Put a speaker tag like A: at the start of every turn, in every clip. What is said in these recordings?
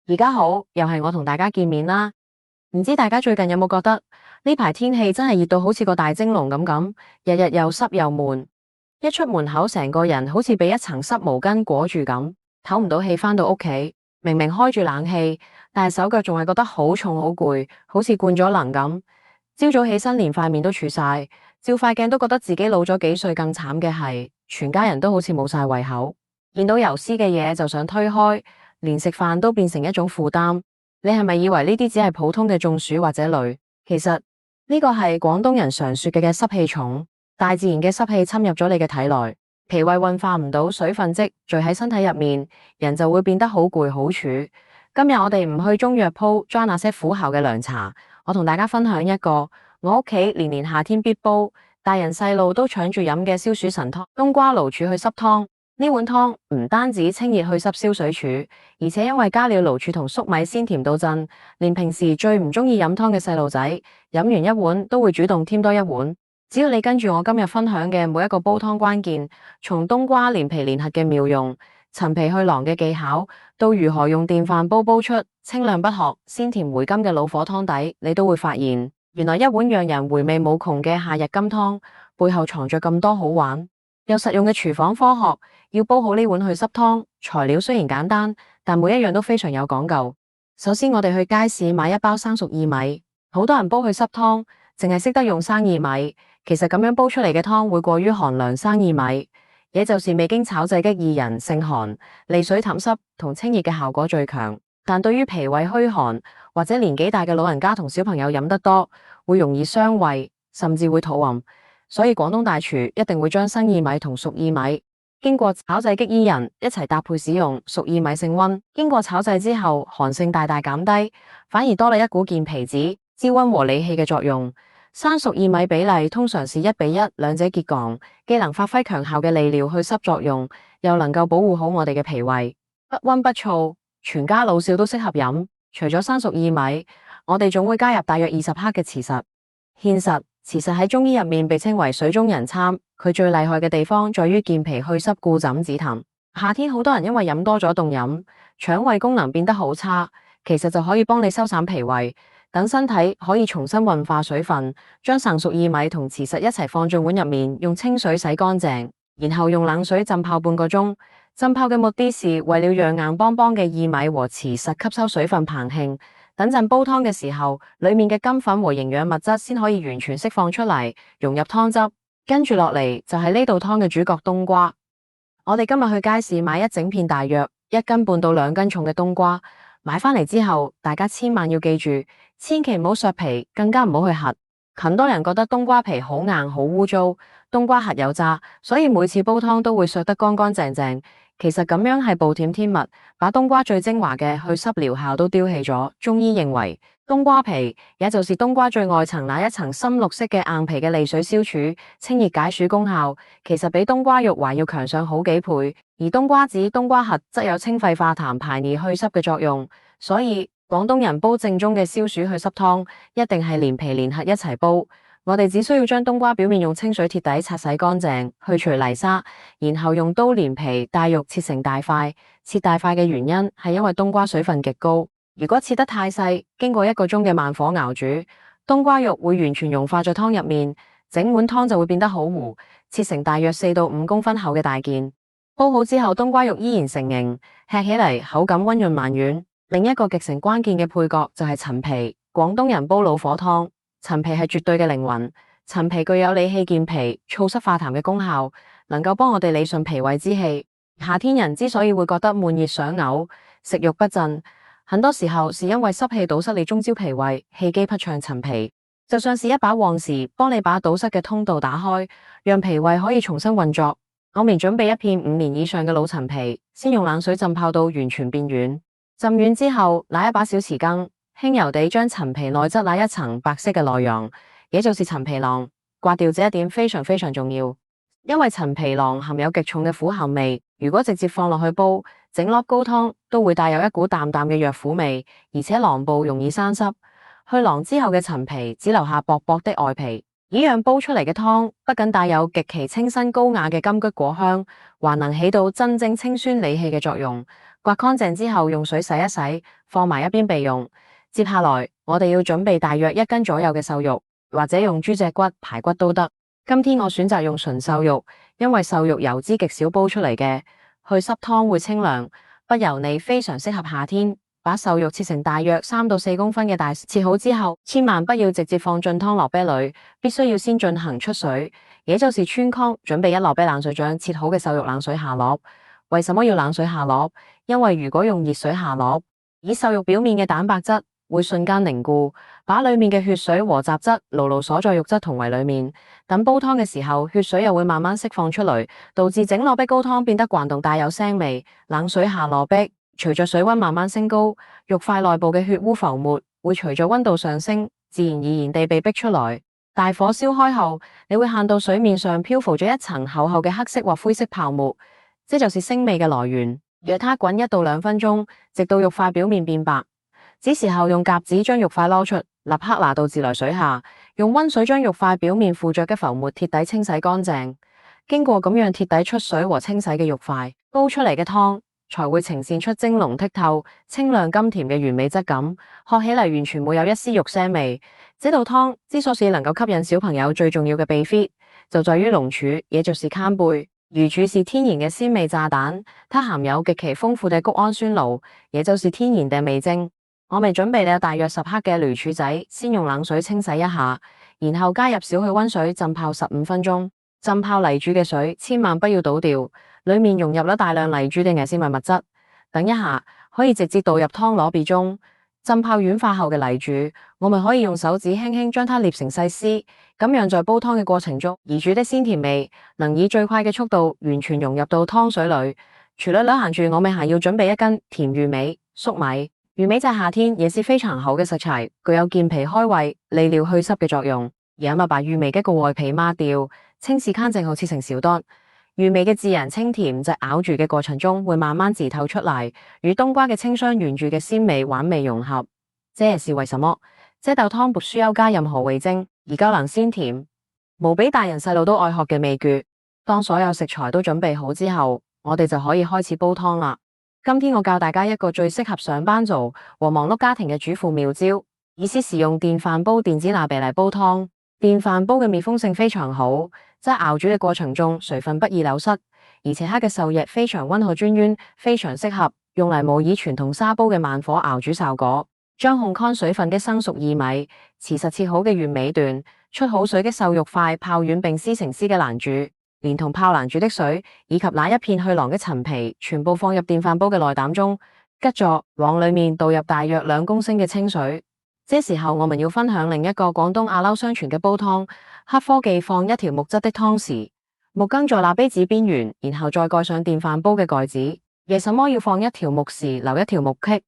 A: 而家好，又係我同大家見面啦。唔知大家最近有冇覺得呢排天氣真係熱到好似個大蒸籠咁，日日又濕又悶，一出門口成個人好似被一層濕毛巾裹住咁，唞唔到氣返到屋企。明明開住冷氣，但係手腳仲係覺得好重好攰，好似灌咗能咁。朝早起身連塊面都柱晒，照塊鏡都覺得自己老咗幾歲。更慘嘅係，全家人都好似冇晒胃口，見到油絲嘅嘢就想推開，連食飯都變成一種負擔。你係咪以為呢啲只係普通嘅中暑或者累？其實呢個係廣東人常說嘅濕氣重，大自然嘅濕氣侵入咗你嘅體內，脾胃運化唔到，水分積聚喺身體入面，人就會變得好攰好儲。今日我哋唔去中藥鋪抓那些苦效嘅涼茶，我同大家分享一個我屋企年年夏天必煲，大人細路都搶住飲嘅消暑神湯——冬瓜蘆柱去濕湯。呢碗湯唔單止清熱去濕消水柱，而且因為加了蘆柱同粟米鮮甜到震，連平時最唔中意飲湯嘅細路仔飲完一碗都會主動添多一碗。只要你跟住我今日分享嘅每一個煲湯關鍵，從冬瓜連皮連核嘅妙用、陳皮去瓤嘅技巧，到如何用電飯煲出清涼不渴、鮮甜回甘嘅老火湯底，你都會發現，原來一碗讓人回味無窮嘅夏日金湯背後藏着咁多好玩又實用嘅廚房科學。要煲好呢碗去濕湯，材料雖然簡單，但每一樣都非常有講究。首先我哋去街市買一包生熟薏米，好多人煲去濕湯淨係識得用生薏米，其實咁樣煲出嚟嘅湯會過於寒涼。生薏米也就是未經炒製嘅薏仁，性寒，利水淡濕同清熱嘅效果最強，但對於脾胃虛寒或者年紀大嘅老人家同小朋友飲得多，會容易傷胃，甚至會肚暈。所以廣東大廚一定會將生薏米同熟薏米經過炒製嘅薏仁一齊搭配使用。熟薏米性溫，經過炒製之後寒性大大減低，反而多了一股健脾子、滋溫和理氣嘅作用。生熟薏米比例通常是1:1，兩者結槓，既能發揮強效嘅利尿去濕作用，又能夠保護好我哋嘅脾胃。不溫不燥，全家老少都適合飲。除咗生熟薏米，我哋仲會加入大約20克嘅慈實。芡實，慈實喺中醫入面被稱為水中人參，佢最厲害嘅地方在於健脾去濕、固枕止痰。夏天好多人因為飲多咗凍飲，腸胃功能變得好差，其實就可以幫你收散脾胃，等身體可以重新運化水分。將生熟薏米同慈實一齊放進碗入面，用清水洗乾淨，然後用冷水浸泡半個鐘。浸泡嘅目的是為了讓硬邦邦嘅薏米和慈實吸收水分膨慶，等陣煲湯嘅時候，裏面嘅金粉和營養物質先可以完全釋放出嚟，融入湯汁。跟住落嚟就係呢道湯嘅主角冬瓜。我哋今日去街市買一整片大約1斤半到2斤重嘅冬瓜，買返嚟之後，大家千萬要記住，千祈唔好削皮，更加唔好去核。很多人覺得冬瓜皮好硬好污糟，冬瓜核有渣，所以每次煲湯都會削得乾乾淨淨。其實咁樣係暴殄天物，把冬瓜最精華嘅去濕療效都丟棄咗。中醫認為，冬瓜皮也就是冬瓜最外層那一層深綠色嘅硬皮嘅利水消除、清熱解暑功效，其實比冬瓜肉還要強上好幾倍。而冬瓜子、冬瓜核則有清肺化痰、排膩祛濕嘅作用。所以廣東人煲正宗嘅消暑去濕湯，一定係連皮連核一齊煲。我哋只需要將冬瓜表面用清水鐵底擦洗乾淨，去除泥沙，然後用刀連皮帶肉切成大塊。切大塊嘅原因係因為冬瓜水分極高，如果切得太細，經過1個鐘嘅慢火熬煮，冬瓜肉會完全融化在湯入面，整碗湯就會變得好糊。切成大約4到5公分厚嘅大件，煲好之後，冬瓜肉依然成形，吃起嚟口感溫潤綿軟。另一個極成關鍵嘅配角就係陳皮。廣東人煲老火湯，陳皮係絕對嘅靈魂。陳皮具有理氣健脾、燥濕化痰嘅功效，能夠幫我哋理順脾胃之氣。夏天人之所以會覺得悶熱想嘔、食慾不振，很多時候是因為濕氣堵塞你中焦脾胃，氣機不暢。陳皮就像是一把旺匙，幫你把堵塞嘅通道打開，讓脾胃可以重新運作。我們準備一片5年以上嘅老陳皮，先用冷水浸泡到完全變軟。浸軟之後，拿一把小匙羹，輕柔地將陳皮內側那一層白色嘅內瓤，也就是陳皮囊，刮掉。這一點非常非常重要，因為陳皮囊含有極重嘅苦鹹味，如果直接放落去煲，整粒高湯都會帶有一股淡淡嘅藥苦味，而且囊部容易生濕。去囊之後嘅陳皮只留下薄薄的外皮，以樣煲出嚟嘅湯不僅帶有極其清新高雅嘅金桔果香，還能起到真正清酸理氣嘅作用。刮乾淨之後用水洗一洗，放埋一邊備用。接下來我哋要準備大約1斤左右嘅瘦肉，或者用豬脊骨、排骨都得。今天我選擇用純瘦肉，因為瘦肉油脂極少煲出嚟嘅，去濕湯會清涼，不油膩，非常適合夏天。把瘦肉切成大約3到4公分嘅大小，切好之後，千萬不要直接放進湯鍋啤裏，必須要先進行出水，也就是穿湯。準備1鍋啤冷水將切好嘅瘦肉冷水下鍋。為什麼要冷水下鍋？因為如果用熱水下鍋，以瘦肉表面嘅蛋白質會瞬間凝固，把裏面嘅血水和雜質牢牢鎖在肉質同胃裏面。等煲湯嘅時候，血水又會慢慢釋放出來，導致整鍋碧高湯變得滾動帶有腥味。冷水下鍋碧，隨着水溫慢慢升高，肉塊內部嘅血污浮沫會隨着溫度上升，自然而然地被逼出來。大火燒開後，你會看到水面上漂浮咗一層厚厚嘅黑色或灰色泡沫，這就是腥味嘅來源。讓它滾1到2分鐘，直到肉塊表面變白。這時候用夾子將肉塊攞出，立刻拿到自來水下，用溫水將肉塊表面附着嘅浮沫鐵底清洗乾淨。經過咁樣鐵底出水和清洗嘅肉塊，煲出嚟嘅湯才會呈現出蒸濃剔透、清亮甘甜嘅完美質感，喝起嚟完全沒有一絲肉腥味。這道湯之所以能夠吸引小朋友，最重要嘅秘訣就在於龍柱，也就是坎貝。魚柱是天然嘅鮮味炸彈，它含有極其豐富嘅谷氨酸鹵，也就是天然嘅味精。我哋準備了大約10克嘅驢柱仔，先用冷水清洗一下，然後加入少許溫水浸泡15分鐘。浸泡泥柱嘅水千萬不要倒掉，裏面融入咗大量泥柱嘅微生物物質。等一下可以直接倒入湯鍋壁中。浸泡軟化後嘅泥柱，我們可以用手指輕輕將它捏成細絲，咁樣在煲湯嘅過程中，魚柱的鮮甜味能以最快嘅速度完全融入到湯水裏。除了閒住，我們還要準備1斤甜玉米、粟米。玉米在夏天也是非常好嘅食材，具有健脾開胃、利尿去濕嘅作用。而我們把玉米嘅個外皮抹掉，清洗乾淨後切成小段。玉米嘅自然清甜在咬住嘅過程中會慢慢自透出嚟，與冬瓜嘅清香原著嘅鮮美玩味融合。這也是為什麼這道湯不需要加任何味精，而夠能鮮甜，無比大人細路都愛喝嘅味覺。當所有食材都準備好之後，我哋就可以開始煲湯啦。今天我教大家一個最適合上班族和忙碌家庭嘅主婦妙招，意思是用電飯煲電子鍋嚟煲湯。電飯煲嘅密封性非常好，在熬煮嘅過程中水分不易流失，而且它嘅受熱非常溫和專專，非常適合用嚟模擬傳統砂煲嘅慢火熬煮效果。將烘乾水分嘅生熟薏米、瓷實切好嘅原尾段、出好水嘅瘦肉塊泡軟並撕成絲嘅蘭柱，連同泡蘭柱的水以及那一片去囊嘅陳皮，全部放入電飯煲嘅內膽中，吉咗往裏面倒入大約2公升嘅清水。這時候我們要分享另一個廣東阿撈相傳嘅煲湯，黑科技放一條木質的湯匙，木羹在蠟杯子邊緣，然後再蓋上電飯煲嘅蓋子。為什麼要放一條木匙留一條木棘？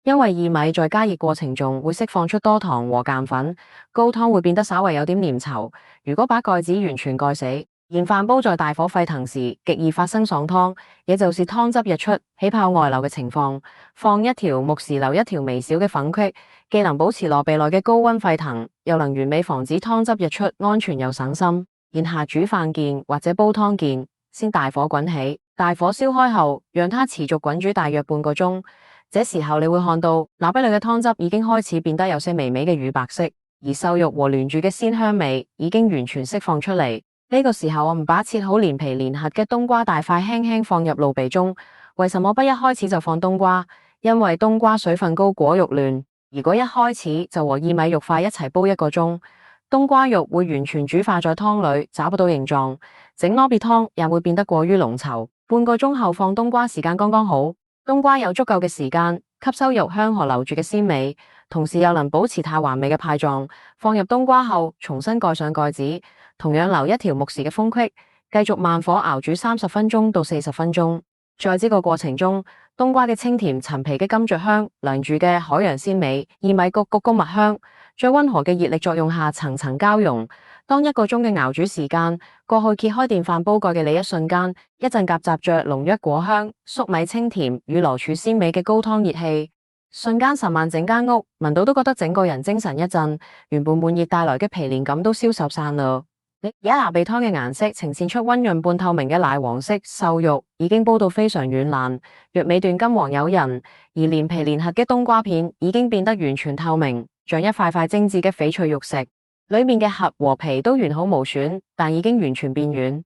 A: 因為薏米在加熱過程中會釋放出多糖和澱粉，高湯會變得稍微有點黏稠。如果把蓋子完全蓋死，電飯煲在大火沸騰時極易發生爽湯，也就是湯汁溢出、起泡外流嘅情況。放一條木匙留一條微小嘅粉隙，既能保持鍋壁內嘅高溫沸騰，又能完美防止湯汁溢出，安全又省心。然下煮飯鍵或者煲湯鍵，先大火滾起，大火燒開後，讓它持續滾煮大約半個鐘。這時候你會看到鍋壁裏嘅湯汁已經開始變得有些微微嘅乳白色，而瘦肉和連住嘅鮮香味已經完全釋放出嚟。呢個時候我們把切好連皮連核嘅冬瓜大塊輕輕放入爐鼻中。為什麼不一開始就放冬瓜？因為冬瓜水分高，果肉嫩。如果一開始就和薏米肉塊一齊煲1個鐘，冬瓜肉會完全煮化在湯裏，找不到形狀，整鍋湯也會變得過於濃稠。半個鐘後放冬瓜時間剛剛好，冬瓜有足夠嘅時間吸收肉香和留住嘅鮮味，同時又能保持太華美嘅派狀。放入冬瓜後，重新蓋上蓋子，同樣留一條木匙嘅縫隙，繼續慢火熬煮30分鐘到40分鐘。在這個過程中，冬瓜嘅清甜、陳皮嘅甘嚼香、梁柱嘅海洋鮮美、薏米谷谷蜜香，在溫和嘅熱力作用下層層交融。當1個鐘嘅熬煮時間過去，揭開電飯煲蓋嘅你一瞬間，一陣夾雜着濃郁果香、粟米清甜與羅柱鮮美嘅高湯熱氣，瞬間十萬整間屋聞到都覺得整個人精神一振，原本悶熱帶來嘅疲倦感都消受散了。而家臘味湯嘅顏色呈現出溫潤半透明嘅奶黃色，瘦肉已經煲到非常軟爛，肉尾段金黃誘人，而連皮連核嘅冬瓜片已經變得完全透明，像一塊塊精緻嘅翡翠玉石。裏面嘅核和皮都完好無損，但已經完全變軟。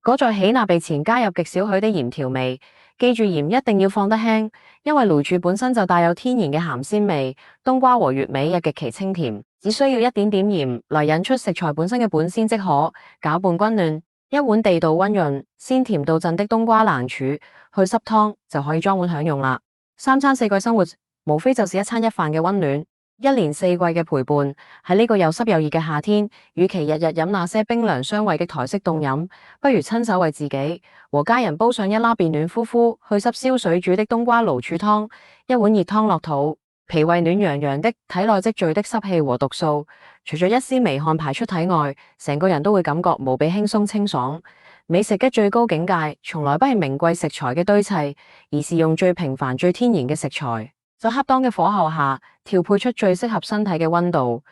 A: 果在起臘味前加入極少許的鹽調味，記住鹽一定要放得輕，因為擂柱本身就帶有天然嘅鹹鮮味，冬瓜和月尾也極其清甜，只需要一點點鹽來引出食材本身嘅本鮮即可，攪拌均勻，一碗地道溫潤、鮮甜到震的冬瓜冷柱去濕湯就可以裝碗享用啦。三餐四季生活無非就是一餐一飯嘅溫暖。一年四季嘅陪伴，喺呢個又濕又熱嘅夏天，與其日日飲那些冰涼傷胃嘅台式凍飲，不如親手為自己和家人煲上一鍋便暖乎乎、去濕燒水煮的冬瓜爐柱湯，一碗熱湯落肚，脾胃暖洋洋的，體內積聚的濕氣和毒素，除咗一絲微汗排出體外，成個人都會感覺無比輕鬆清爽。美食嘅最高境界，從來不係名貴食材嘅堆砌，而是用最平凡、最天然嘅食材，在恰當嘅火候下調配出最適合身體嘅溫度。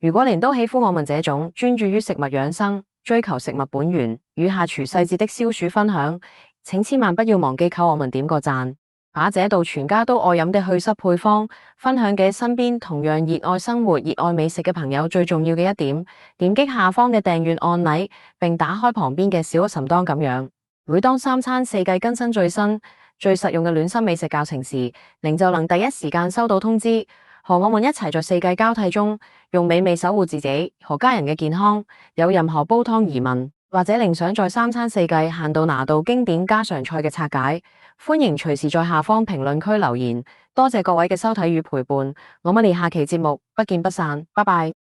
A: 如果連都喜歡我們這種專注於食物養生、追求食物本源與下廚細節的消暑分享，請千萬不要忘記給我們點個讚，把這道全家都愛飲的去濕配方分享給身邊同樣熱愛生活、熱愛美食嘅朋友。最重要嘅一點，點擊下方嘅訂閱按鈕，並打開旁邊嘅小鈴鐺，咁樣每當三餐四季更新最新最實用嘅暖心美食教程時，您就能第一時間收到通知，和我們一齊在四季交替中，用美味守護自己和家人嘅健康。有任何煲湯疑問，或者您想在三餐四季限度拿到經典家常菜嘅拆解，歡迎隨時在下方評論區留言。多謝各位嘅收睇與陪伴，我們哋下期節目不見不散，拜拜。